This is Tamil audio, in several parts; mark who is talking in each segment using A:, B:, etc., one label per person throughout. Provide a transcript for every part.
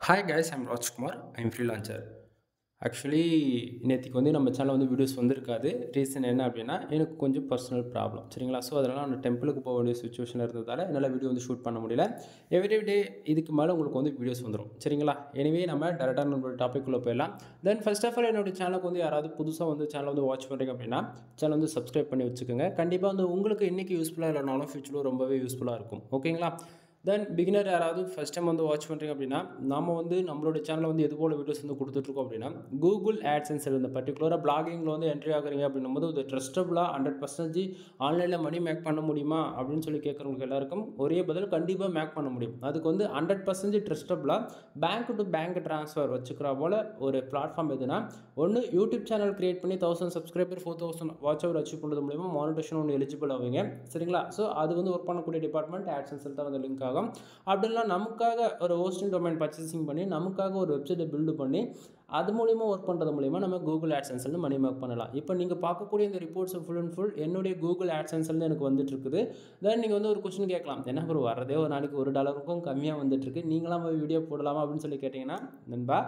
A: Hi guys, I'm Rajkumar. I'm freelancer. Actually நேத்திக்கு நம்ம சேனலில் வீடியோஸ் வந்திருக்காது. ரீசன் என்ன அப்படின்னா, எனக்கு கொஞ்சம் பர்சனல் ப்ராப்ளம் சரிங்களா. ஸோ அதனால் நான் டெம்பிளுக்கு போக வேண்டிய சுச்சுவேஷன் இருந்ததால் என்னால் வீடியோ ஷூட் பண்ண முடியல. எவ்ரிடே இதுக்கு மேலே உங்களுக்கு வீடியோஸ் வந்துடும் சரிங்களா. எனிவே நம்ம டேரெக்டாக நம்மளோட டாபிக்குள்ளே போயிடலாம். தென் ஃபர்ஸ்ட் ஆஃப் ஆல் என்னோடய சேனலுக்கு யாராவது புதுசாக சேனல் வாட்ச் பண்ணுறீங்க அப்படின்னா சேனல் சப்ஸ்கிரைப் பண்ணி வச்சுக்கோங்க. கண்டிப்பாக உங்களுக்கு இன்றைக்கி யூஸ்ஃபுல்லாக இல்லைனாலும் ஃபியூச்சரில் ரொம்பவே யூஸ்ஃபுல்லாக இருக்கும். ஓகேங்களா. தென் பிகினர் யாராவது ஃபஸ்ட் டைம் வாட்ச் பண்ணுறீங்க அப்படின்னா, நாம் நம்மளோட சேனலில் எது போல் வீடியோஸ் கொடுத்துட்ருக்கோம் அப்படின்னா, கூகுள் ஆட்சன்ஸ் இந்த பர்டிகுலராக பிளாகிங்கில் என்ட்ரி ஆகுறீங்க அப்படின்னும் போது இது ட்ரஸ்டபுளாக 100% ஆன்லைனில் மணி மேக் பண்ண முடியுமா அப்படின்னு சொல்லி கேட்குறவங்களுக்கு எல்லாருக்கும் ஒரே பதில், கண்டிப்பாக மேக் பண்ண முடியும். அதுக்கு 100% ட்ரஸ்டபுளாக பேங்க் டு பேங்க் ட்ரான்ஸ்ஃபர் வச்சுக்கிற போல் ஒரு பிளாட்ஃபார்ம் எதுனா, ஒன்று யூடியூப் சேனல் க்ரியேட் பண்ணி 1000 சப்ஸ்கிரைபர் 4000 வாட்ச் அவர் அச்சீவ் பண்ணுறது மூலிமா மானிட்டேஷன் ஒன்று எலிஜிபிள் ஆவீங்க சரிங்களா. ஸோ அது ஒர்க் பண்ணக்கூடிய டிபார்ட்மெண்ட் ஆட்சன்ஸில் தான் லிங்க் ஆகும். அப்படின்னா நமக்காக ஒரு ஹோஸ்டிங் டொமைன் பர்ச்சேசிங் பண்ணி நமக்காக ஒரு வெப்சைட்டை பில்டு பண்ணி அது மூலிமா ஒர்க் பண்ணுறது மூலிமா நம்ம கூகுள் ஆட்சன்ஸ்லேருந்து மணி மேக் பண்ணலாம். இப்போ நீங்கள் பார்க்கக்கூடிய இந்த ரிப்போர்ட்ஸ் ஃபுல் அண்ட் ஃபுல் என்னுடைய கூகுள் ஆட்சன்ஸ்லேருந்து எனக்கு வந்துட்டு இருக்குது. தென் நீங்கள் ஒரு கொஸ்டின் கேட்கலாம், என்ன ப்ரோ வரதே ஒரு நாளைக்கு $1 கம்மியாக வந்துட்டுருக்கு, நீங்களாம் வீடியோ போடலாமா அப்படின்னு சொல்லி கேட்டிங்கன்னா, நண்பா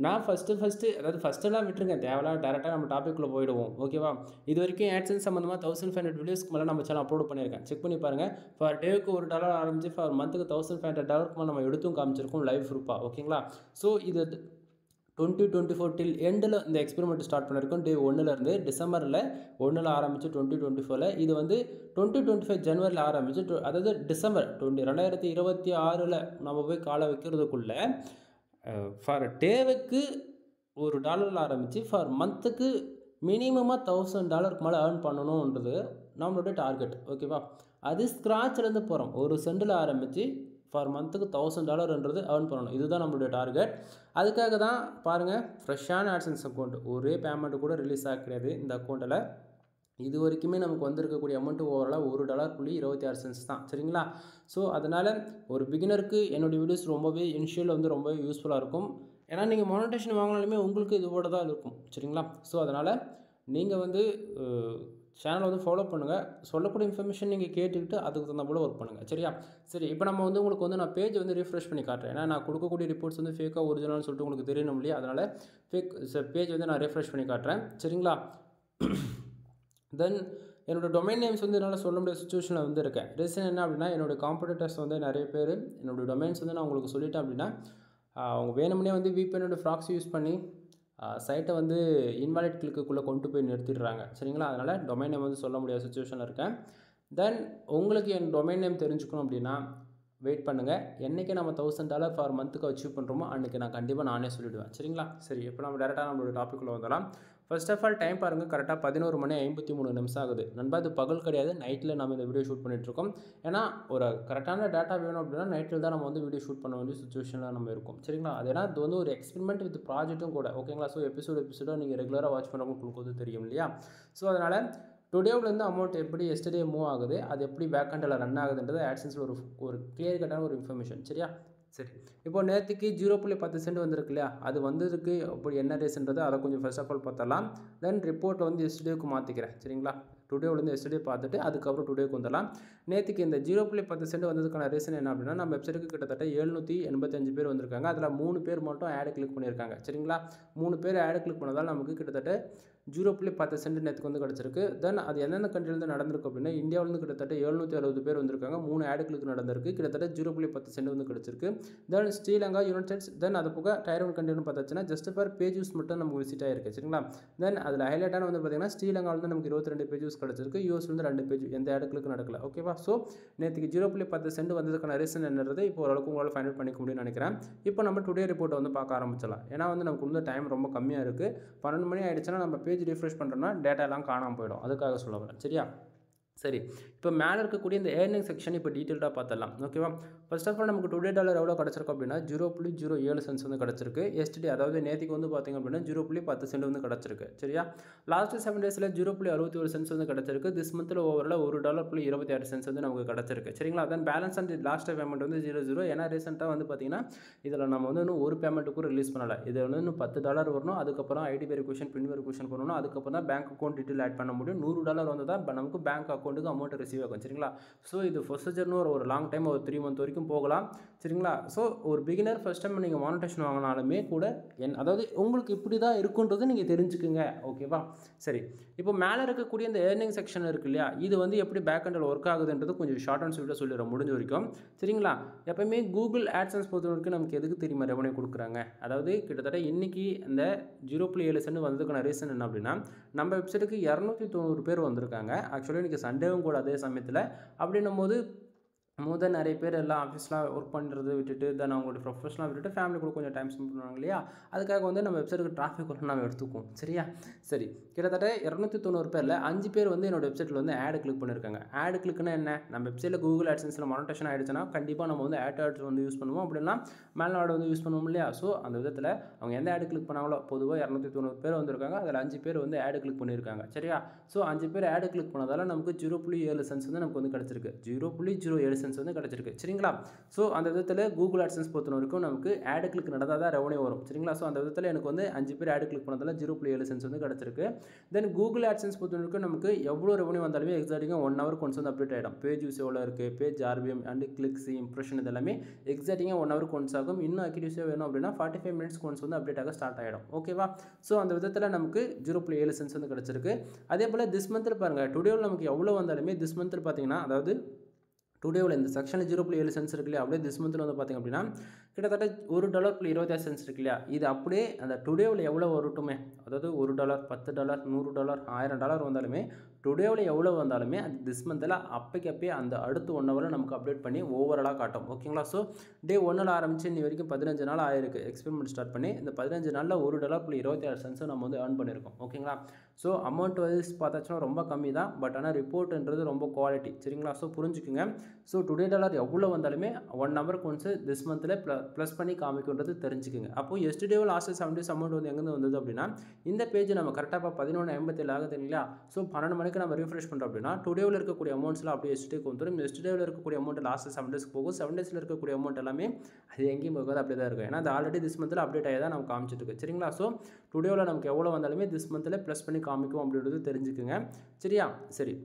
A: நான் ஃபஸ்ட்டெல்லாம் விட்டுருங்க, தேவையில்லாம் டேரெக்டாக நம்ம டாப்பிக்குள்ளே போயிடுவோம். ஓகேவா. இது வரைக்கும் ஆட்சன்ஸ் சம்மந்தமாக 1500 வீடியோஸ்க்கு மேலே நம்ம சேனல் அப்லோட் பண்ணியிருக்கேன். செக் பண்ணி பாருங்கள். ஃபார் டேவுக்கு $1 ஆரம்பிச்சு ஃபார் மந்த்துக்கு $1500 மேலே நம்ம எடுத்தும் காமிச்சிருக்கோம் லைவ் ப்ரூஃபாக. ஓகேங்களா. ஸோ இது 2024 டில் எண்டில் இந்த எக்ஸ்பெரிமெண்ட் ஸ்டார்ட் பண்ணியிருக்கோம். டே 1லேருந்து டிசம்பரில் 1 ஆரம்பித்து 2024 இது 2025 ஜனவரியில் ஆரம்பிச்சு அதாவது டிசம்பர் 2026 நம்ம போய் காலை வைக்கிறதுக்குள்ளே ஃபார் டேவுக்கு $1 ஆரம்பித்து ஃபார் மந்த்துக்கு மினிமமாக $1000 மேலே ஏர்ன் பண்ணணுன்றது நம்மளுடைய டார்கெட். ஓகேவா. அது ஸ்க்ராட்ச்லேருந்து போகிறோம். ஒரு சென்டில் ஆரம்பித்து ஃபார் மந்த்துக்கு $1000 ஏர்ன் பண்ணணும். இதுதான் நம்மளுடைய டார்கெட். அதுக்காக தான் பாருங்கள், ஃப்ரெஷ்ஷான ஆட்சன்ஸ் அக்கௌண்ட் ஒரே பேமெண்ட்டு கூட ரிலீஸ் ஆக கிடையாது இந்த அக்கௌண்ட்டில். இது வரைக்குமே நமக்கு வந்திருக்கக்கூடிய அமௌண்ட்டு ஓவராலாக $1.26 தான் சரிங்களா. ஸோ அதனால் ஒரு பிகினருக்கு என்னுடைய வீடியோஸ் ரொம்பவே இனிஷியல் ரொம்பவே யூஸ்ஃபுல்லாக இருக்கும். ஏன்னா நீங்கள் மானிட்டேஷன் வாங்கினாலுமே உங்களுக்கு இதோட தான் இருக்கும் சரிங்களா. ஸோ அதனால் நீங்கள் சேனலை ஃபாலோ பண்ணுங்கள். சொல்லக்கூடிய இன்ஃபர்மேஷன் நீங்கள் கேட்டுக்கிட்டு அதுக்கு தகுந்த போல் ஒர்க் பண்ணுங்கள் சரியா. சரி, இப்போ நம்ம உங்களுக்கு நான் பேஜ் ரீஃப்ரெஷ் பண்ணி காட்டுறேன். ஏன்னா நான் கொடுக்கக்கூடிய ரிப்போர்ட்ஸ் ஃபேக்காக ஒரிஜினல்னு சொல்லிட்டு உங்களுக்கு தெரியணும் இல்லையா. அதனால் பேஜ் நான் ரீஃப்ரெஷ் பண்ணி காட்டுறேன் சரிங்களா. தென் என்னோடய டொமைன் நேம்ஸ் என்னால் சொல்ல முடியாத சுச்சுவேஷனில் இருக்கேன். ரீசன் என்ன அப்படின்னா, என்னோடய காம்படிட்டர்ஸ் நிறைய பேர் என்னோடய டொமைன்ஸ் நான் உங்களுக்கு சொல்லிட்டேன் அப்படின்னா, அவங்க வேணும்னே VPN ப்ராக்ஸி யூஸ் பண்ணி சைட்டை இன்வாலிட் கிளிக்குள்ளே கொண்டு போய் நிறுத்திடுறாங்க சரிங்களா. அதனால் டொமைன் நேம் சொல்ல முடியாத சுச்சுவேஷனில் இருக்கேன். தென் உங்களுக்கு என் டொமைன் நேம் தெரிஞ்சுக்கணும் அப்படின்னா வெயிட் பண்ணுங்கள். என்றைக்கு நம்ம $1000 ஃபார் மந்த்துக்கு அச்சீவ் பண்ணுறோமோ அன்றைக்கி நான் கண்டிப்பாக நானே சொல்லிவிடுவேன் சரிங்களா. சரி, இப்போ நம்ம டேரெக்டாக நம்மளோட டாப்பிக்குள்ளே வந்துடலாம். ஃபர்ஸ்ட் ஆஃப் ஆல் டைம் பாருங்கள், கரெக்டாக 11:53 ஆகுது. நண்பா இது பகல் கிடையாது, நைட்டில் நம்ம இந்த வீடியோ ஷூட் பண்ணிகிட்ருக்கோம். ஏன்னா ஒரு கரெக்டான டேட்டா வேணும் அப்படின்னா நைட்டில் தான் நம்ம வீடியோ ஷூட் பண்ண வேண்டிய சுச்சுவேஷனில் நம்ம இருக்கும் சரிங்களா. அது ஏன்னா இது ஒரு எக்ஸ்பெரிமெண்ட் வித் ப்ராஜெக்ட்டும் கூட. ஓகேங்களா. ஸோ எபிசோடாக நீங்கள் ரெகுலராக வாட்ச் பண்ணுறவங்க உங்களுக்கு தெரியும் இல்லையா. ஸோ அதனால் டுடேவிலேருந்து அமௌண்ட் எப்படி எஸ்டர்டே மூவ் ஆகுது, அது எப்படி பேக்கெண்டில் ரன் ஆகுதுன்றது ஆட்சன்ஸில் ஒரு கிளியர் கட்டான ஒரு இன்ஃபர்மேஷன் சரியா. சரி, இப்போ நேற்றுக்கு 0.10 சென்ட் வந்திருக்கு இல்லையா. அது வந்ததுக்கு அப்படி என்ன ரீசன்றது அதை கொஞ்சம் ஃபர்ஸ்ட் ஆஃப் ஆல் பார்த்தலாம். தென் ரிப்போர்ட்டில் எஸ்டர்டேக்கு மாற்றிக்கிறேன் சரிங்களா. டுடேவிலேருந்து எஸ்டர்டே பார்த்துட்டு அதுக்கப்புறம் டுடேக்கு வந்துடலாம். நேற்றுக்கு இந்த 0.10 சென்ட் வந்ததுக்கான ரீசன் என்ன அப்படின்னா, நம்ம வெப்சைட்டுக்கு கிட்டத்தட்ட 785 பேர் வந்திருக்காங்க. அதில் 3 பேர் மட்டும் ஆடு கிளிக் பண்ணியிருக்காங்க சரிங்களா. 3 பேர் ஆடு கிளிக் பண்ணதால் நமக்கு கிட்டத்தட்ட 0.10 சென்ட் நேற்றுக்கு கிடச்சிருக்கு. தென் அது எந்தெந்த கண்ட்ரிலேருந்து நடந்திருக்கு அப்படின்னா, இந்தியாவிலேருந்து கிட்டத்தட்ட 760 பேர் வந்திருக்காங்க. 3 ஆடு கிளிக் நடந்திருக்கு. கிட்டத்தட்ட 0.10 சென்ட் கிடச்சிருக்கு. Then Sri Lanka, united states, then அது போக டைர் 1 கண்ட்ரின்னு பார்த்தாச்சுன்னா ஜஸ்ட் ஃபார் பேஜ் யூஸ் மட்டும் நமக்கு விசிட் ஆகிருக்கு சரிங்களா. தென் அதில் ஹைலைட்டான பார்த்தீங்கன்னா ஸ்ரீலங்காவிலேருந்து நமக்கு 22 பேஜ் கிடச்சிருக்கு. யூஎஸ்லேருந்து 2 பேஜ், எந்த ஆடுகளுக்கு நடக்கல. ஓகேவா. ஸோ நேற்றுக்கு 0.10 சென்ட் வந்ததுக்கான ரீசன் என்னது இப்போ ஓரளவுக்கு உங்களால் ஃபைண்ட் அவுட் பண்ணிக்க முடியும்னு நினைக்கிறேன். இப்போ நம்ம டுடே ரிப்போர்ட்டை பார்க்க ஆரம்பிச்சலாம். ஏன்னா நமக்கு டைம் ரொம்ப கம்மியாக இருக்குது. 12 மணி ஆகிடுச்சுன்னா நம்ம பேஜ் ரீஃப்ரெஷ் பண்ணுறோன்னா டேட்டா எல்லாம் காணாமல் போயிடும். அதுக்காக சொல்ல வரேன் சரியா. சரி, இப்போ மேலே இருக்கக்கூடிய இந்த ஏர்னிங் செக்ஷன் இப்போ டீட்டெயில்டாக பார்த்துடலாம். ஓகேவா. ஃபர்ஸ்ட் ஆஃப் ஆல் நமக்கு டுடே டாலர் எவ்வளோ கிடச்சிருக்கு அப்படின்னா 0.07 சென்ட்ஸ் கிடச்சிருக்கு. எஸ்டே அதாவது நேற்றுக்கு பார்த்திங்க அப்படின்னா 0.10 சென்ட் கிடச்சிருக்கு சரியா. லாஸ்ட் 7 டேஸில் 0.61 சென்ட்ஸ் கிடச்சிருக்கு. திஸ் மந்தில் ஓவரால் $1.26 சென்ட்ஸ் நமக்கு கிடச்சிருக்கு சரிங்களா. தென் பேலன்ஸ் அண்ட் லாஸ்ட் பேமெண்ட் 0.0. ஏன்னா ரீசெண்டாக பார்த்தீங்கன்னா இதில் நம்ம இன்னும் ஒரு பேமெண்ட்டுக்கும் ரிலீஸ் பண்ணலை. இது இன்னும் $10 வரணும். அதுக்கப்புறம் ஐடி வெரிஃபிகேஷன், பின் வெரிஃபிகேஷன் பண்ணணும். அதுக்கப்புறம் தான் பேங்க் அக்கௌண்ட் டீட்டெயில் ஆட் பண்ண முடியும். $100 வந்து தான் நமக்கு பேங்க் அக்கௌண்ட்டுக்கு அமௌண்ட் ரிசீவ் ஆகும் சரிங்களா. ஸோ இது ப்ரொசீஜர்னு ஒரு லாங் டைம் ஒரு 3 மந்த் வரைக்கும் போகலாம் சரிங்களா? ஸோ ஒரு பிகினர் ஃபர்ஸ்ட் டைம் நீங்கள் மானிட்டேஷன் வாங்கினாலுமே கூட அதாவது உங்களுக்கு இப்படி தான் இருக்குன்றது நீங்கள் தெரிஞ்சுக்குங்க. ஓகேவா? சரி, இப்போ மேலே இருக்கக்கூடிய இந்த ஏர்னிங் செக்ஷன் இருக்கு இல்லையா, இது வந்து எப்படி பேக் எண்டில் ஒர்க் ஆகுதுன்றது கொஞ்சம் ஷார்ட் அண்ட் ஸ்வீட்டாக சொல்லிடுறேன் முடிஞ்ச வரைக்கும். சரிங்களா? எப்பவுமே கூகுள் ஆட்சன்ஸ் பொறுத்த வரைக்கும் நமக்கு எதுக்கு தெரியுமா ரெவன்யூ கொடுக்குறாங்க? அதாவது கிட்டத்தட்ட இன்னைக்கு இந்த 0.7 சென்ட் வந்ததுக்கான ரீசன் என்ன அப்படின்னா, நம்ம வெப்சைட்டுக்கு 290 பேர் வந்திருக்காங்க. ஆக்சுவலி இன்றைக்கி சண்டேவும் கூட அதே சமயத்தில். அப்படின்னும் போது நிறைய பேர் எல்லாம் ஆஃபீஸ்லாம் ஒர்க் பண்ணுறதை விட்டுட்டு தென் அவங்களுடைய ப்ரொஃபஷனலாக விட்டுட்டு ஃபேமிலி கூட கொஞ்சம் டைம் ஸ்பெண்ட் பண்ணுவாங்க இல்லையா, அதுக்காக வந்து நம்ம வெப்சைட்டுக்கு டிராஃபிக் வரும் நம்ம எடுத்துக்குவோம். சரியா? சரி, கிட்டத்தட்ட 290 பேரில் 5 பேர் வந்து என்னோட வெப்சைட்டில் வந்து ஆட் கிளிக் பண்ணியிருக்காங்க. ஆட் கிளிக்னா என்ன? நம்ம வெப்சைட்டில் கூகுள் ஆட்சன்ஸில் மானிட்டேஷன் ஆகிடுச்சுன்னா கண்டிப்பாக நம்ம வந்து ஆட்ஸ் வந்து யூஸ் பண்ணுவோம். அப்படின்னா மேல்நாடு வந்து யூஸ் பண்ணுவோம் இல்லையா? ஸோ அந்த விதத்தில் அவங்க எந்த ஆட் கிளிக் பண்ணாங்களோ, பொதுவாக 290 பேர் வந்திருக்காங்க, அதில் 5 பேர் வந்து ஆட் கிளிக் பண்ணியிருக்காங்க. சரியா? ஸோ 5 பேர் ஆட் கிளிக் பண்ணதால் நமக்கு 0.7 சென்ட்ஸ் வந்து நமக்கு வந்து கிடச்சிருக்கு. 0.07 சென்ட்ஸ் வந்து கிடச்சிருக்கு. சரிங்களா? ஸோ அந்த விதத்தில் கூகுள் ஆட்சன்ஸ் பொறுத்த வரைக்கும் நமக்கு ஆட் கிளிக் நடந்தால் தான் ரெவன்யூ வரும். சரிங்களா? ஸோ அந்த விதத்தில் எனக்கு வந்து 5 பேர் ஆட் கிளிக் பண்ணதால் 0.7 சென்ட்ஸ் வந்து கிடச்சிருக்கு. தென் கூகுள் ஆட்சன்ஸ் பொறுத்த வரைக்கும் நமக்கு எவ்வளோ ரெவன்யூ வந்தாலுமே எக்ஸாக்டாக 1 ஹவர் கொண்டு வந்து அப்டேட் ஆகிடும். பேஜ் யூஸ் எவ்வளோ இருக்குது, page RPM and clicks impression இதெல்லாமே எக்ஸாக்டாக 1 ஹவர் கொண்டு ஆகும். இன்னும் அக்யூரேசியாக வேணும் அப்படின்னா 45 மினிட்ஸ் கொண்டு வந்து அப்டேட் ஆக ஸ்டார்ட் ஆகிடும். ஓகேவா? ஸோ அந்த விதத்தில் நமக்கு 0.7 சென்ட்ஸ் வந்து கிடச்சிருக்கு. அதே போல் திஸ் மந்தில் பாருங்கள், டுடேவில் நமக்கு எவ்வளோ வந்தாலுமே திஸ் மந்தில் பார்த்தீங்கன்னா, அதாவது டுடேவில் இந்த செக்ஷனில் 0.7 சென்ட்ஸ் இருக்கு இல்லையா, அப்படியே திஸ் மந்தில் வந்து பார்த்திங்க அப்படின்னா கிட்டத்தட்ட $1.26 சென்ட்ஸ் இருக்கு இல்லையா, இது அப்படியே அந்த டுடேவில் எவ்வளோ வரட்டுமே, அதாவது $1, $10, $100, $1000 வந்தாலுமே டுடேவில் எவ்வளோ வந்தாலுமே அது திஸ் மந்தில் அப்போக்கப்பே அந்த அடுத்து 1 ஹவரில் நமக்கு அப்டேட் பண்ணி ஓவராலாக காட்டும். ஓகேங்களா? ஸோ டே 1 ஆரம்பித்து இன்னி வரைக்கும் 15 நாள் ஆயிருக்கு எக்ஸ்பெரிமெண்ட் ஸ்டார்ட் பண்ணி. இந்த 15 நாளில் $1.26 சென்ட்ஸும் நம்ம வந்து ஏர்ன் பண்ணியிருக்கோம். ஓகேங்களா? ஸோ அமௌண்ட் வைஸ் பார்த்தாச்சுன்னா ரொம்ப கம்மி தான், பட் ஆனால் ரிப்போர்ட்டுன்றது ரொம்ப குவாலிட்டி. சரிங்களா? ஸோ புரிஞ்சுக்குங்க. ஸோ டுடே டாலர் எவ்வளோ வந்தாலுமே 1 ஹவருக்கு ஒன்ஸ் திஸ் மந்தில் ப்ளஸ் பண்ணி காமிக்குன்றது தெரிஞ்சுக்குங்க. அப்போது எஸ்டர்டேவும் லாஸ்ட் 7 days அமௌண்ட் வந்து எங்கேருந்து வந்தது அப்படின்னா, இந்த பேஜ் நம்ம கரெக்டாக 11:57 ஆகுது இல்லையா, ஸோ 12 மணிக்கு நம்ம ரீஃப்ரெஷ் பண்ணுறோம் அப்படின்னா டுடேவில் இருக்கக்கூடிய அமௌண்ட்ஸ்லாம் அப்படியே எஸ்டர்டேக்கு வந்துடும். எஸ்டர்டேவில் இருக்கக்கூடிய அமௌண்ட் லாஸ்ட் 7 days போகும். 7 days இருக்கக்கூடிய அமௌண்ட் எல்லாமே அது எங்கேயும் போகாது, அப்படியே தான் இருக்கும். ஏன்னா அது ஆல்ரெடி திஸ் மந்தில் அப்டேட் ஆகி தான் நம்ம காமிச்சிட்டு இருக்கு. சரிங்களா? ஸோ டுடேவில் நமக்கு எவ்வளோ வந்தாலுமே திஸ் மந்தில் ப்ளஸ் பண்ணி காமிக்கும் அப்படின்றது தெரிஞ்சுக்குங்க. சரியா? சரி,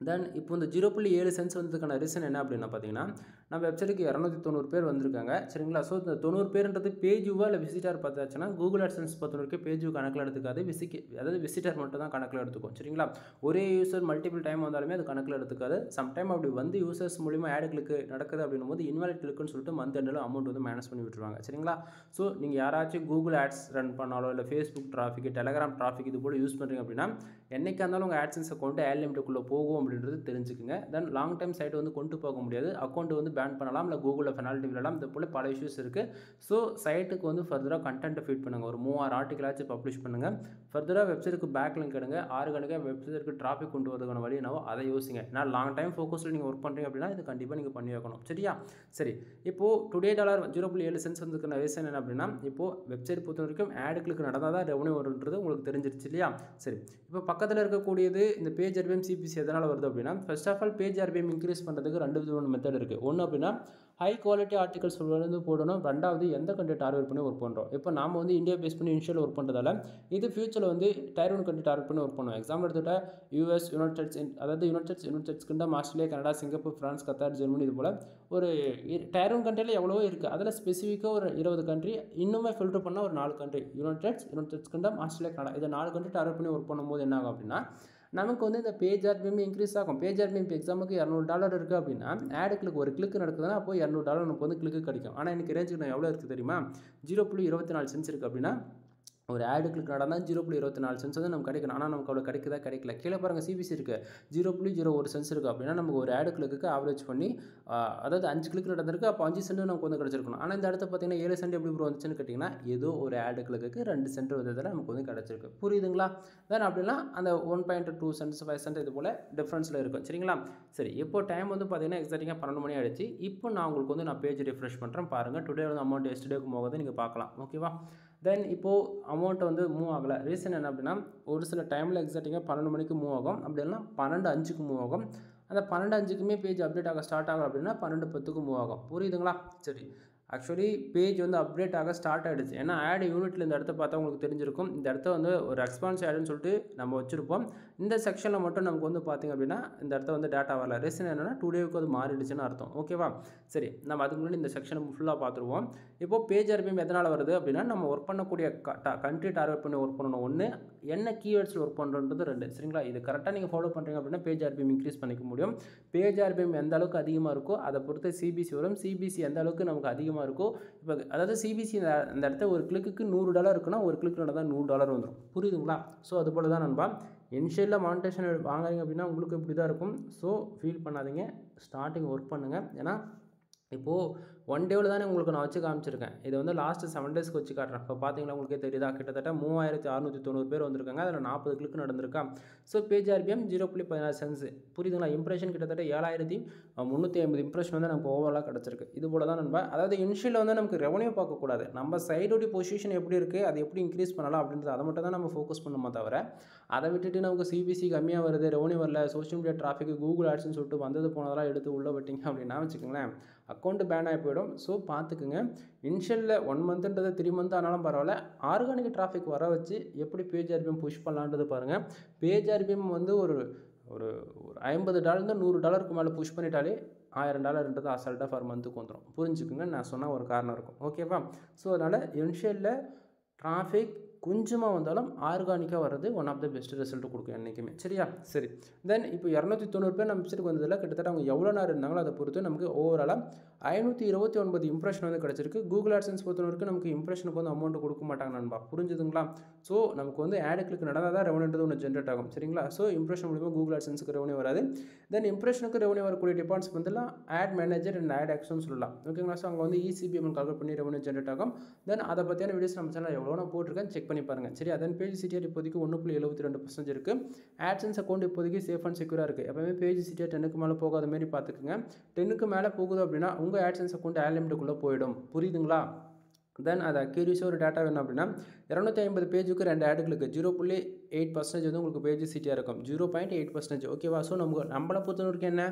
A: தென் இப்போ இந்த 0.7 சென்ட்ஸ் வந்ததுக்கான ரீசன் என்ன அப்படின்னா பார்த்தீங்கன்னா, நம்ம வெப்சைட்டுக்கு 290 பேர் வந்திருக்காங்க. சரிங்களா? ஸோ இந்த 90 பேருன்றது பேஜ் வியூவா இல்லை விசிட்டர் பார்த்தாச்சுன்னா கூகுள் ஆட்சன்ஸ் பொறுத்த வரைக்கும் பேஜ் வியூ கணக்கில் எடுத்துக்காது, அதாவது விசிட்டர் மட்டும் தான் கணக்கில் எடுத்துக்கும். சரிங்களா? ஒரே யூசர் மல்டிபிள் டைம் வந்தாலுமே அது கணக்கில் எடுத்துக்காது. சம்டைம் அப்படி வந்து யூசர்ஸ் மூலிமா ஆட் கிளிக் நடக்குது அப்படின்னும் போது இன்வாலிட் கிளிக்குன்னு சொல்லிட்டு மந்த் எண்டில் அமௌண்ட் வந்து மைனஸ் பண்ணி விட்டுருவாங்க. சரிங்களா? ஸோ நீங்கள் யாராச்சும் கூகுள் ஆட்ஸ் ரன் பண்ணாலோ இல்லை ஃபேஸ்புக் டிராஃபிக், டெலகிராம் டிராஃபிக் இது போல் யூஸ் பண்ணுறீங்க அப்படின்னா என்னைக்காக இருந்தாலும் உங்கள் ஆட்சன்ஸ் அக்கௌண்ட் ஆட் லிமிட்டுக்குள்ளே போகும் அப்படின்றது தெரிஞ்சுக்குங்க. தென் லாங் டைம் சைட் வந்து கொண்டு போக முடியாது, அக்கௌண்ட் வந்து பேன் பண்ணலாம், இல்லை கூகுளில் பெனால்ட்டி விடலாம். இது போல் பல இஷ்யூஸ் இருக்குது. ஸோ சைட்டுக்கு வந்து ஃபர்தராக கண்டென்ட்டை ஃபீட் பண்ணுங்கள். ஒரு 3000 ஆர்டிகலாச்சும் பப்ளிஷ் பண்ணுங்கள். ஃபர்தராக வெப்சைட்டுக்கு பேக் லிங்க் எடுங்க. ஆர்கானிக்காக வெப்சைட்டுக்கு டிராஃபிக் கொண்டு வரதுக்கான வழி என்னவோ அதை யோசிங்க. ஏன்னா லாங் டைம் ஃபோக்கஸில் நீங்கள் ஒர்க் பண்ணுறீங்க அப்படின்னா இது கண்டிப்பாக நீங்கள் பண்ணி வைக்கணும். சரியா? சரி, இப்போது டுடே டாலர் 0.7 சென்ட்ஸ் வந்ததுக்கான ரீசன் என்ன அப்படின்னா, இப்போது வெப்சைட் பொறுத்த வரைக்கும் ஆட் கிளிக் நடந்தால் தான் ரெவன்யூ வருன்றது உங்களுக்கு தெரிஞ்சிருச்சு இல்லையா? சரி, இப்போ பக்கத்தில் இருக்கக்கூடியது இந்த பேஜ் RPM CPC எதனால் வருது அப்படின்னா, first of all page RPM increase பண்ணுறதுக்கு 2 விதமான மெத்தட் இருக்குது. ஒன்று அப்படின்னா ஹை குவாலிட்டி ஆர்டிகல்ஸ் வந்து போடணும். ரெண்டாவது எந்த கண்ட்ரி டார்கெட் பண்ணி ஒர்க் பண்ணுறோம். இப்போ நாம் வந்து இந்தியா பேஸ் பண்ணி இனிஷியல் ஒர்க் பண்ணுறதால இது ஃபியூச்சரில் வந்து Tier 1 கண்ட்ரி டார்கெட் பண்ணி ஒர்க் பண்ணுவோம். எக்ஸாம்பிள் எடுத்துகிட்டா US, United states kingdom, Australia, Canada, Singapore, France, Qatar, Germany இது போல் ஒரு Tier 1 கண்ட்ரியில் எவ்வளவோ இருக்குது. அதில் ஸ்பெசிஃபிக்காக ஒரு 20 கண்ட்ரி, இன்னுமே ஃபில்டர் பண்ணால் ஒரு 4 country, United kingdom, Australia, Canada, இதை 4 கண்ட்ரி டார்கெட் பண்ணி ஒர்க் பண்ணும்போது என்ன ஆகும் அப்படின்னா நமக்கு வந்து இந்த பேஜ் RPM இன்க்ரீஸ் ஆகும். பேஜ் RPM இப்போ எக்ஸாமுக்கு $200 இருக்குது அப்படின்னா ஆட் கிளிக் ஒரு கிளிக் நடக்குதுன்னா அப்போ $200 நமக்கு வந்து கிளிக்கு கிடைக்கும். ஆனால் எனக்கு ரேஞ்சுக்கு நான் எவ்வளோ இருக்குது தெரியுமா? 0.24 சென்ட்ஸ் இருக்குது அப்படின்னா ஒரு ஆடு கிளிக் நடந்தால் 0.24 சென்ட்ஸ் வந்து நமக்கு கிடைக்கணும். ஆனால் நமக்கு அவ்வளோ கிடைக்குதா? கிடைக்கல. கீழே பாருங்கள் CPC இருக்குது 0.01 சென்ட்ஸ் இருக்குது அப்படின்னா நமக்கு ஒரு ஆடு கிளிக்கு ஆவரேஜ் பண்ணி அதாவது 5 கிளிக் நடந்திருக்கு, அப்போ 5 சென்ட் நமக்கு வந்து கிடச்சிருக்கணும். ஆனால் இந்த இடத்த பார்த்தீங்கன்னா 7 சென்ட் எப்படி ப்ரோ வந்துச்சுன்னு கேட்டிங்கன்னா ஏதோ ஒரு ஆடு கிளிக்கு 2 சென்ட் வந்ததில் நமக்கு வந்து கிடச்சிருக்கு. புரியுதுங்களா? தென் அப்படின்னா அந்த 1.2 சென்ட்ஸ் 5 சென்ட் இது போல் டிஃப்ரென்ஸில் இருக்கும். சரிங்களா? சரி, இப்போ டைம் வந்து பார்த்தீங்கன்னா எக்ஸாக்டாக 12 மணி ஆகிடுச்சு. இப்போ நான் உங்களுக்கு வந்து நான் பேஜ் ரிஃப்ரெஷ் பண்ணுறேன். பாருங்கள், டுடே வந்து அமௌண்ட் எஸ்டர்டேக்கு போகுது நீங்கள் பார்க்கலாம். ஓகேவா? தென் இப்போது அமௌண்ட் வந்து மூவ் ஆகலை. ரீசன் என்ன அப்படின்னா ஒரு சில டைமில் எக்ஸாக்டாக 12 மணிக்கு மூவ் ஆகும், அப்படி இல்லைனா 12:05க்கு மூவ் ஆகும். அந்த 12:05க்குமே பேஜ் அப்டேட் ஆக ஸ்டார்ட் ஆகும் அப்படின்னா 12:10க்கு மூவ் ஆகும். புரியுதுங்களா? சரி, ஆக்சுவலி பேஜ் வந்து அப்டேட் ஆக ஸ்டார்ட் ஆகிடுச்சு. ஏன்னா ஆட் யூனிட்டில் இந்த இடத்த பார்த்தா உங்களுக்கு தெரிஞ்சிருக்கும். இந்த இடத்த வந்து ஒரு ரெஸ்பான்ஸ் ஆடுன்னு சொல்லிட்டு நம்ம வச்சுருப்போம். இந்த செக்ஷனில் மட்டும் நமக்கு வந்து பார்த்திங்க அப்படின்னா இந்த இடத்த வந்து டேட்டா வரல. ரீசன் என்னென்னா டுடேவுக்கு அது மாறிடுச்சுன்னு அர்த்தம். ஓகேவா? சரி, நம்ம அதுக்கு முன்னாடி இந்த செக்ஷனை ஃபுல்லாக பார்த்துருவோம். இப்போது பேஜ் ஆர்பிஎம் எதனால் வருது அப்படின்னா, நம்ம ஒர்க் பண்ணக்கூடிய கண்ட்ரி டார்கெட் பண்ணி ஒர்க் பண்ணணும். ஒன்று, என்ன கீவேர்ட்ஸில் ஒர்க் பண்ணுறது 2. சரிங்களா? இது கரெக்டாக நீங்கள் ஃபாலோ பண்ணுறீங்க அப்படின்னா பேஜ் ஆர்பிஎம் இன்க்ரீஸ் பண்ணிக்க முடியும். பேஜ் ஆர்பிஎம் எந்த அளவுக்கு அதிகமாக இருக்கோ அதை பொறுத்து சிபிசி வரும். சிபிசி எந்த அளவுக்கு நமக்கு அதிகமாக இருக்கோ, இப்போ அதாவது சிபிசி அந்த இடத்த ஒரு கிளிக்கு $100 இருக்குன்னா ஒரு கிளிக் நடந்தால் $100 வந்துடும். புரியுதுங்களா? ஸோ அது போல தான் நண்பா. இனிஷியலில் மானிட்டேஷன் வாங்குறீங்க அப்படின்னா உங்களுக்கு இப்படி தான் இருக்கும். ஸோ ஃபீல் பண்ணாதீங்க, ஸ்டார்டிங் ஒர்க் பண்ணுங்கள். ஏன்னா இப்போது 1 டேவில் தானே உங்களுக்கு நான் வச்சு காமிச்சிருக்கேன். இது வந்து லாஸ்ட்டு 7 டேஸ்க்கு வச்சு காட்டுறேன். இப்போ பார்த்தீங்கன்னா உங்களுக்கே தெரியுதா, கிட்டத்தட்ட 3690 பேர் வந்திருக்காங்க. அதில் 40 கிளிக் நடந்திருக்கா. So page RPM 0.16 sense. புரியுதுங்களா? இம்ப்ரெஷன் கிட்டத்தட்ட 7350 இம்ப்ரெஷன் வந்து நமக்கு ஓவராலாக கிடச்சிருக்கு. இது போல தான் நண்பா. அதாவது இனிஷியலில் வந்து நமக்கு ரெவன்யூ பார்க்கக்கூடாது, நம்ம சைடோடைய பொசிஷன் எப்படி இருக்குது, அது எப்படி இன்க்ரீஸ் பண்ணலாம் அப்படின்றது அதை மட்டும் தான் நம்ம ஃபோக்கஸ் பண்ணுமா தவிர, அதை விட்டுட்டு நமக்கு சிபிசி கம்மியாக வருது, ரெவன்யூ வரல, சோஷியல் மீடியா டிராஃபிக், கூகுள் ஆட்ஸ்னு சொல்லிட்டு வந்தது போனதெல்லாம் எடுத்து உள்ளே விட்டிங்க அப்படின்னா வச்சுக்கோங்களேன், அக்கௌண்ட் பேன் ஆகி போயிடும். ஸோ பார்த்துக்குங்க. இனிஷியலில் 1 மந்த்ன்றது 3 மந்த் ஆனாலும் பரவாயில்ல, ஆர்கானிக் டிராஃபிக் வர வச்சு எப்படி பேஜ் ஆர்பிஎம் புஷ் பண்ணலான்றது பாருங்கள். பேஜ் ஆர்பிஎம் வந்து ஒரு $50 $100 மேலே புஷ் பண்ணிட்டாலே $1000 அசால்ட்டாக ஃபார் மந்த்துக்கு வந்துடும். புரிஞ்சுக்குங்க, நான் சொன்னால் ஒரு காரணம் இருக்கும். ஓகேவா? ஸோ அதனால் இனிஷியலில் டிராஃபிக் கொஞ்சமாக வந்தாலும் ஆர்கானிக்காக வர்றது one of the best result கொடுக்கும் என்றைக்குமே. சரியா? சரி, தென் இப்போ 290 பேர் நம்ம வெப்சைட்டுக்கு வந்ததில் கிட்டத்தட்ட அவங்க எவ்வளோ நேரம் இருந்தாங்களோ அதை பொறுத்து நமக்கு ஓவராலாக 529 இம்ப்ரெஷன் வந்து கிடச்சிருக்கு. கூகுள் ஆட்சன்ஸ் பொறுத்தவரைக்கும் நமக்கு இம்ப்ரெஷனுக்கு வந்து அமௌண்ட் கொடுக்க மாட்டாங்க நண்பா. புரிஞ்சுதுங்களா? ஸோ நமக்கு வந்து ஆட் கிளிக் நடந்தால் தான் ரெவன்யூன்றது ஒன்று ஜென்ரேட் ஆகும். சரிங்களா? ஸோ இம்ப்ரெஷன் மூலிமா கூகுள் ஆட்சன்ஸுக்கு ரெவன்யூ வராது. தென் இம்ப்ரெஷனுக்கு ரெவன்யூ வரக்கூடிய டிபார்ட்மெண்ட்ஸ் வந்துலாம் ad manager and ad auction சொல்லலாம். ஓகேங்களா? ஸோ அங்கே வந்து இசிபிஎம் கால்குலேட் பண்ணி ரெவன்யூ ஜென்ரேட் ஆகும். தென் அதை பற்றியான வீடியோஸ் நம்ம சேனல் எவ்வளோ நான் போட்டிருக்கேன், செக் பண்ணி பாருங்கள். சரி, அதன் பேஜ் சிடிஆர் இப்போதைக்கு 1.72% இருக்குது. ஆட்சன்ஸ் அக்கௌண்ட் இப்போதைக்கு சேஃப் அண்ட் செக்யூராக இருக்குது. எப்பவுமே பேஜ் சிடிஆர் 10க்கு மேலே போகாத மாரி பார்த்துக்குங்க. 10க்கு மேலே போகுது அப்படின்னா உங்கள் ஆட்சன்ஸ் அக்கௌண்ட் ஆட் லிமிட்டுக்குள்ளே போயிடும். புரியுதுங்களா? தென் அது அக்யூரேசியாக ஒரு டேட்டா வேணும் அப்படின்னா 250 பேஜுக்கு 2 ஆடுகளுக்கு 0.8% வந்து உங்களுக்கு பேஜ் சிட்டியாக இருக்கும். 0.8%. ஓகேவா? ஸோ நம்மளை பொறுத்தவரைக்கும் என்ன,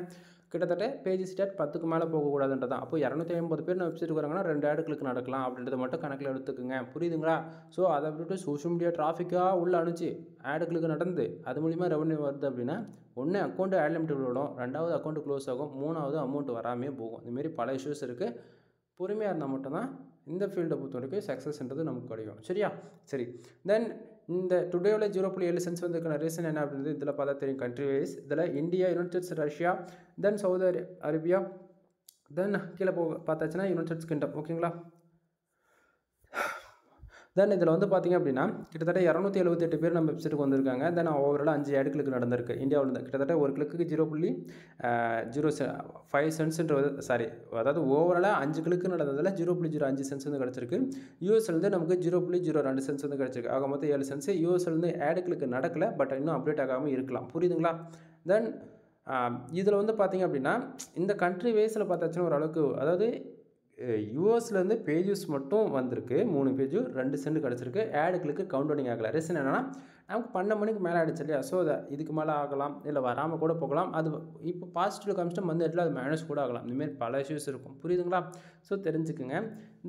A: கிட்டத்தட்ட பேஜ் சிட்டாட் 10க்கு மேலே போகக்கூடாதுன்றது தான். அப்போ 250 பேர் நம்ம வெப்சைட்டுக்கு வராங்கன்னா 2 ஆடுகளுக்கு நடக்கலாம் அப்படின்றத மட்டும் கணக்கில் எடுத்துக்குங்க. புரியுதுங்களா? ஸோ அதை விட்டுட்டு சோஷியல் மீடியா டிராஃபிக்காக உள்ள அனுப்பிச்சு ஆடுகளுக்கு நடந்து அது மூலிமா ரெவன்யூ வருது அப்படின்னா, ஒன்று அக்கௌண்ட் ஆட் லிமிட் விடும், 2வது அக்கௌண்ட் க்ளோஸ் ஆகும், 3வது அமௌண்ட் வராமே போகும். இதுமாரி பல இஷ்யூஸ் இருக்குது. பொறுமையாக இருந்தால் மட்டும்தான் இந்த ஃபீல்டை பொறுத்த வரைக்கும் சக்ஸஸ்ன்றது நமக்கு கிடைக்கும். சரியா? சரி, தென் இந்த டுடேவில் 0.7 சென்ஸ் வந்திருக்கிற ரீசன் என்ன அப்படின்றது இதில் பார்த்தா தெரியும். கண்ட்ரி வைஸ் இதில் இந்தியா, யுனைடெட் ஸ்டேட்ஸ், ரஷ்யா, தென் சவுதி அரேபியா, தென் கீழே பார்த்தாச்சுன்னா யுனைடெட் ஸ்டேட்ஸ் கிங்டம். ஓகேங்களா? தென் இதில் வந்து பார்த்திங்க அப்படின்னா கிட்டத்தட்ட 278 பேர் நம்ம வெப்சைட்டுக்கு வந்திருக்காங்க. தென் ஓவரால் 5 ஆட் கிளிக் நடந்திருக்கு இந்தியாவில் இருந்து. கிட்டத்தட்ட ஒரு கிளிக்கு 0.05 சென்ஸ்ன்றது, சாரி, அதாவது ஓவராலாக 5 கிளிக்கு நடந்ததில் 0.05 சென்ஸ் வந்து கிடச்சிருக்கு. யூஎஸ்லேருந்து நமக்கு 0.02 சென்ஸ் வந்து கிடச்சிருக்கு. ஆக மொத்தம் 7 சென்ஸ். யூஎஸ்லேருந்து ஆட் கிளிக் நடக்கலை, பட் இன்னும் அப்டேட் ஆகாமல் இருக்கலாம். புரியுதுங்களா? தென் இதில் வந்து பார்த்திங்க அப்படின்னா இந்த கண்ட்ரி வைஸில் பார்த்தாச்சுன்னா ஓரளவுக்கு, அதாவது யூஎஸ்லேருந்து பேஜஸ் மட்டும் வந்திருக்கு 3 பேஜும் 2 சென்ட் கிடச்சிருக்கு. ஆடுகளுக்கு கவுண்டவுனிங் ஆகலை. ரீசன் என்னென்னா நமக்கு 12 மணிக்கு மேலே ஆகிடுச்சு இல்லையா? ஸோ அதை இதுக்கு மேலே ஆகலாம், இல்லை வராமல் கூட போகலாம். அது இப்போ பாசிட்டிவ் காமிச்சிட்டு மந்த இடத்துல அது மைனஸ் கூட ஆகலாம். இந்தமாரி பல இஷ்யூஸ் இருக்கும். புரியுதுங்களா? ஸோ தெரிஞ்சுக்குங்க.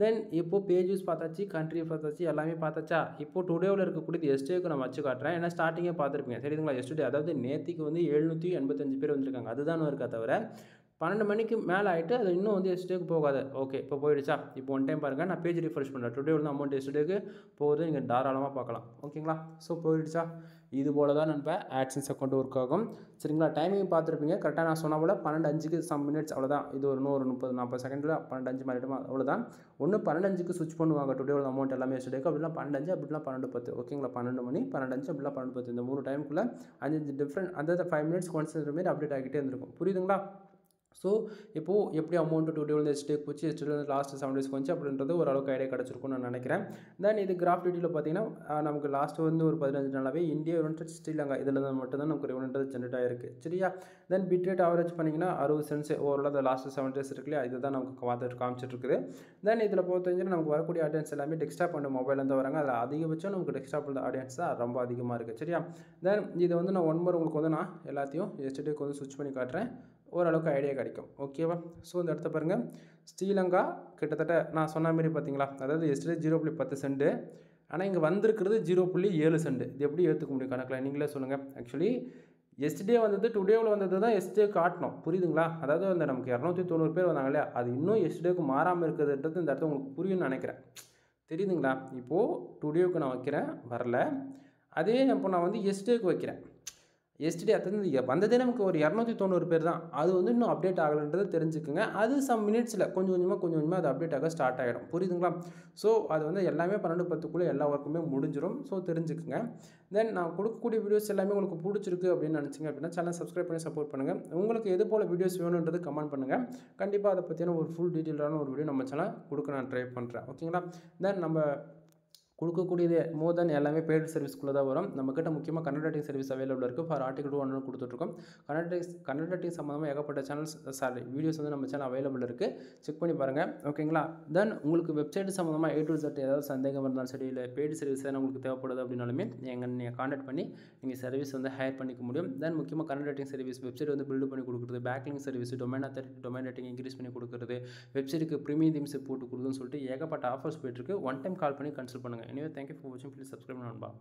A: தென் இப்போது பேஜஸ் பார்த்தாச்சு, கண்ட்ரி பார்த்தாச்சு, எல்லாமே பார்த்தாச்சா? இப்போது டுடேவில் இருக்கக்கூடிய எஸ்டேக்கு நான் வச்சு காட்டுறேன். ஏன்னா ஸ்டார்டிங்கே பார்த்துருப்பீங்க. சரிங்களா? எஸ்டே அதாவது நேற்றுக்கு வந்து 785 பேர் வந்திருக்காங்க. அதுதான் இருக்கா தவிர 12 மணிக்கு மேலே ஆகிட்டு அது இன்னும் வந்து எஸ்டேக்கு போகாது. ஓகே, இப்போ போயிடுச்சா? இப்போ ஒன் டைம் பாருங்கள், நான் பேஜ் ரிஃப்ரெஷ் பண்ணுறேன். டுடே வந்து அமௌண்ட் எஸ்டேக்கு போகுது, நீங்கள் தாராளமாக பார்க்கலாம். ஓகேங்களா? ஸோ போயிடுச்சா? இது போல தான் நம்ம ஆட்சன்ஸ் அக்கௌண்ட் ஒர்க் ஆகும். சரிங்களா? டைமிங் பார்த்துருப்பீங்க. கரெக்டாக நான் சொன்ன போல் 12:05க்கு சம் மினிட்ஸ், அவ்வளோதான். இது ஒரு 30-40 செகண்டில் 12:05 மாறிடுமா? அவ்வளோதான். ஒன்று 12:05க்கு ஸ்விட்ச் பண்ணுவாங்க டுடே அமௌண்ட் எல்லாமே எஸ்டேக்கு. அப்படிலாம் 12:05, அப்படிலாம் 12:10. ஓகேங்களா? 12 மணி, 12:05, அப்படிலாம் 12:10. இந்த 3 டைமுக்குள்ளே 5 டிஃப்ரெண்ட், அதாவது 5 மினிட்ஸ் ஒன்ஸ்ன்ற மாரி அப்டேட் ஆகிட்டே இருந்திருக்கும். புரியுதுங்களா? ஸோ இப்போது எப்படி அமௌண்ட்டு டுடே வந்து எஸ்டேக் போச்சு, எஸ்டேட் வந்து லாஸ்ட் 7 டேஸ்க்கு வந்துச்சு அப்படின்றது ஓரளவுக்கு ஐடியா கிடச்சிருக்கும்னு நான் நினைக்கிறேன். தென் இது கிராஃப் டீட்டெயிலில் பார்த்தீங்கன்னா நமக்கு லாஸ்ட்டு வந்து ஒரு 15 நாளாகவே இந்தியா, யுனைடெட் ஸ்ரீலங்கா இதில் தான் மட்டும்தான் நமக்கு ரெவன்யூன்றது ஜென்ரேட் ஆகிருக்கு. சரியா? தென் பிட் ரேட் ஆவரேஜ் பண்ணிங்கன்னா 60 சென்ட்ஸ் ஓவரால் அந்த லாஸ்ட் 7 டேஸ் இருக்கு இல்லையா? இதுதான் நமக்கு காமிச்சிட்ருக்குது. தென் இதில் பார்த்தீங்கன்னா நமக்கு வரக்கூடிய ஆடியன்ஸ் எல்லாமே டெஸ்க்டாப் அண்ட் மொபைலேருந்து வராங்க. அதில் அதிகபட்சம் நமக்கு டெஸ்க்டாப் ஆடியன்ஸ் தான் ரொம்ப அதிகமாக இருக்குது. சரியா? தென் இதை வந்து நான் 1 முறை உங்களுக்கு வந்து நான் எல்லாத்தையும் எஸ்டேக்கு வந்து ஸ்விட்ச் பண்ணி காட்டுறேன். ஓரளவுக்கு ஐடியா கிடைக்கும். ஓகேவா? ஸோ இந்த இடத்த பாருங்கள். ஸ்ரீலங்கா கிட்டத்தட்ட நான் சொன்ன மாரி பார்த்தீங்களா? அதாவது எஸ்டே 0.10 சென்ட், ஆனால் இங்கே வந்திருக்கிறது 0.7 சென்ட். இது எப்படி ஏற்றுக்க முடியும் கணக்கில் நீங்களே சொல்லுங்கள். ஆக்சுவலி எஸ்டே வந்தது டுடேவில் வந்தது தான் எஸ்டே காட்டணும், புரியுதுங்களா? அதாவது அந்த நமக்கு 290 பேர் வந்தாங்க இல்லையா, அது இன்னும் எஸ்டேக்கு மாறாமல் இருக்குதுன்றது இந்த இடத்துல உங்களுக்கு புரியும்னு நினைக்கிறேன். தெரியுதுங்களா? இப்போது டுடேவுக்கு நான் வைக்கிறேன், வரல. அதே இப்போ நான் வந்து எஸ்டேக்கு வைக்கிறேன். எஸ்டே அது வந்ததே நமக்கு ஒரு 290 பேர் தான். அது வந்து இன்னும் அப்டேட் ஆகலைன்றதை தெரிஞ்சுக்குங்க. அது சம் மினிட்ஸில் கொஞ்சம் கொஞ்சமாக அது அப்டேட் ஆக ஸ்டார்ட் ஆகிடும், புரியுதுங்களா? ஸோ அது வந்து எல்லாமே 12:10க்குள்ளே எல்லா ஒர்க்குமே முடிஞ்சிடும். ஸோ தெரிஞ்சுக்குங்க. தென் நான் கொடுக்கக்கூடிய வீடியோஸ் எல்லாமே உங்களுக்கு பிடிச்சிருக்கு அப்படின்னு நினச்சிங்க அப்படின்னா சேனல் சப்ஸ்கிரைப் பண்ணி சப்போர்ட் பண்ணுங்கள். உங்களுக்கு எது போல் வீடியோஸ் வேணுன்றது கமெண்ட் பண்ணுங்கள். கண்டிப்பாக அதை பற்றின ஒரு ஃபுல் டீட்டெயிலான ஒரு வீடியோ நம்ம சேனல் கொடுக்க நான் ட்ரை பண்ணுறேன். ஓகேங்களா? தென் நம்ம கொடுக்கக்கூடியது மோர் தென் எல்லாமே பெய்டு சர்வீஸ்க்குள்ளே தான் வரும். நம்மக்கிட்ட முக்கியமாக கன்னட ரைட்டிங் சர்வீஸ் அவைலபிள் இருக்குது. ஃபார் ஆர்டிகல் 1 கொடுத்துட்ருக்கோம். கன்னட ரைட்டிங் சம்மந்தமாக ஏகப்பட்ட சேனல்ஸ் வீடியோஸ் வந்து நம்ம சேனல் அவைலபிள் இருக்குது. செக் பண்ணி பாருங்கள். ஓகேங்களா? தென் உங்களுக்கு வெப்சைட் சம்மந்தமாக A to Z ஏதாவது சந்தேகம் இருந்தாலும் சரி, இல்லை பெய்டு சர்வீஸ் எதாவது உங்களுக்கு தேவைப்படுது அப்படின்னாலுமே நீங்கள் கான்டாக்ட் பண்ணி நீங்கள் சர்வீஸ் வந்து ஹையர் பண்ணிக்க முடியும். தென் முக்கியமாக கன்னட ரைட்டிங் சர்வீஸ் வெப்சைட் வந்து பில்டு பண்ணி கொடுக்குறது, பேக்லிங் service, domain authority, domain rating increase பண்ணி கொடுக்குறது, வெப்சைட்டுக்கு ப்ரீமியம் தீம்ஸ் போட்டு கொடுக்குதுன்னு சொல்லிட்டு ஏகப்பட்ட ஆஃபர்ஸ் போயிட்டுருக்கு. ஒன் டைம் கால் பண்ணி கன்சல்ட் பண்ணுங்கள். Anyway, thank you for watching. Please subscribe நண்பா.